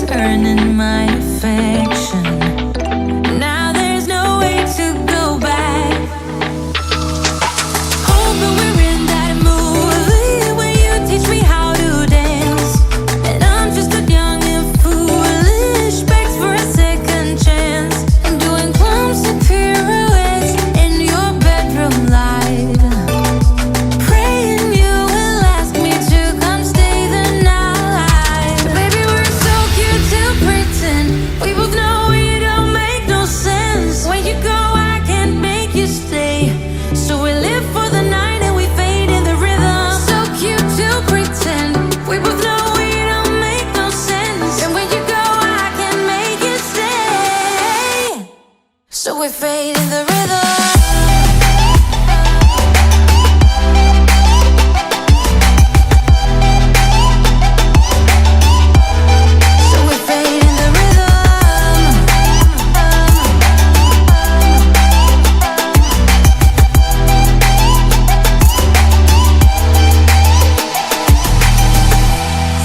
was earning my affection. Now there's no way to go back. Hoping we're in that movie where you teach me how to dance, and I'm just a young and foolish, begs for a second chance. I'm doing clumsy pirouettes in your bedroom light, praying you will ask me to come stay the night. Baby, we're so cute to pretend. We both know it don't make no sense. When you go, I can't make you stay. So we live for the night and we fade in the rhythm. So cute to pretend. We both know it don't make no sense. And when you go, I can't make you stay. So we fade in the rhythm.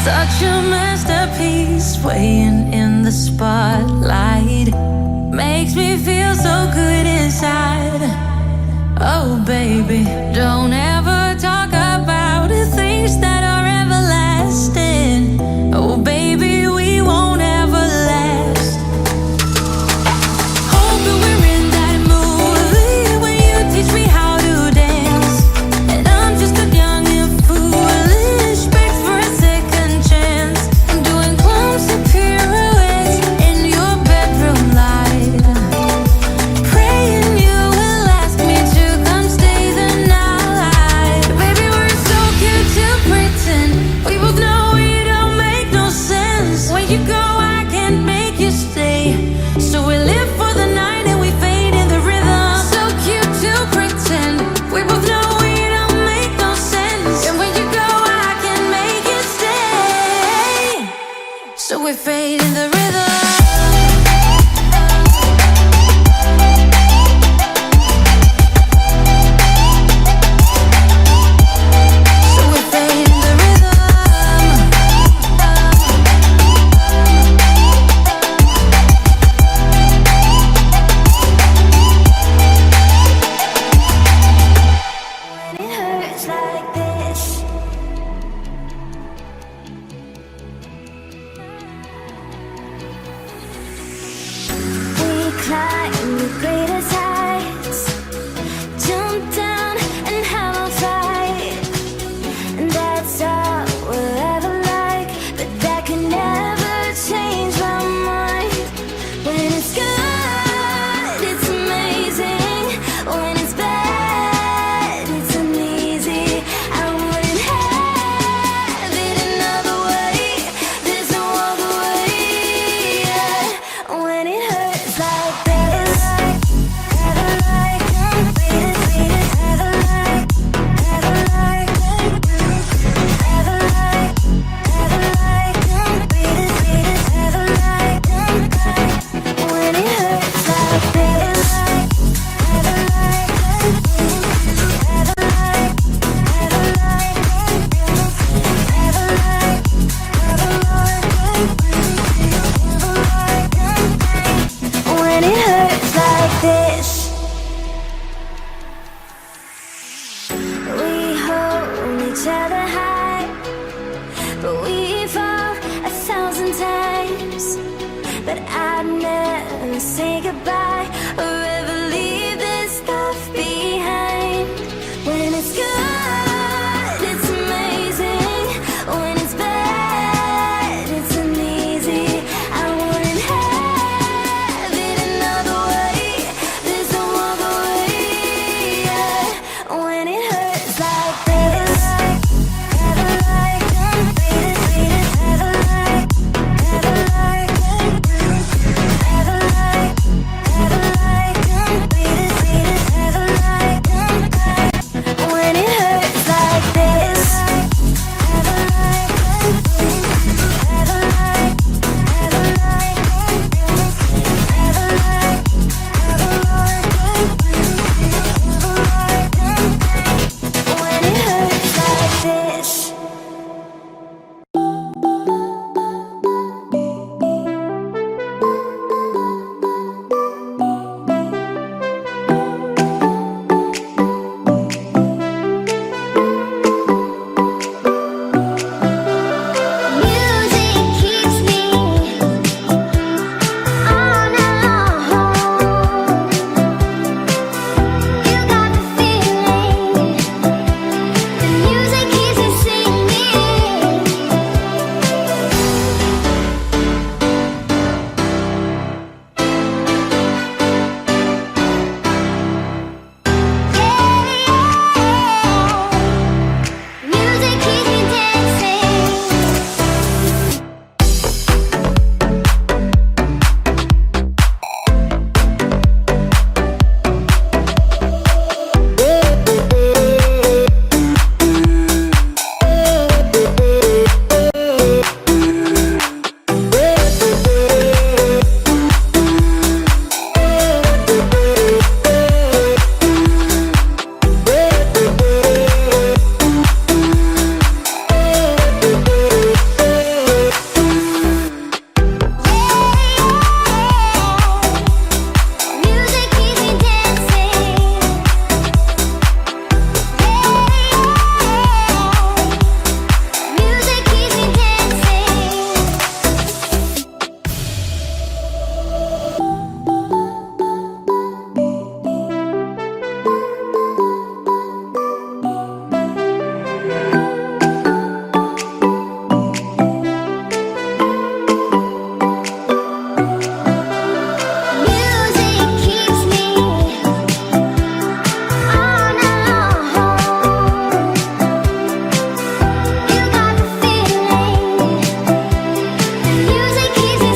Such a masterpiece, swaying in the spotlight, makes me feel so good inside. Oh baby, don't ever talk about the things that are everlasting. Oh baby, we won't ever last. Hoping we're in that movie where you teach me how to dance, and I'm just a young and foolish, begs for a second chance. I'm doing clumsy pirouettes in your bedroom light, praying you will ask me to come stay the night. Baby, we're so cute to pretend. We both know it don't make no sense. When you go, I can't make you stay. So we live for the night and we fade in the rhythm. So cute to pretend. We both know it don't make no sense. And when you go, I can't make you stay. So we fade in the rhythm.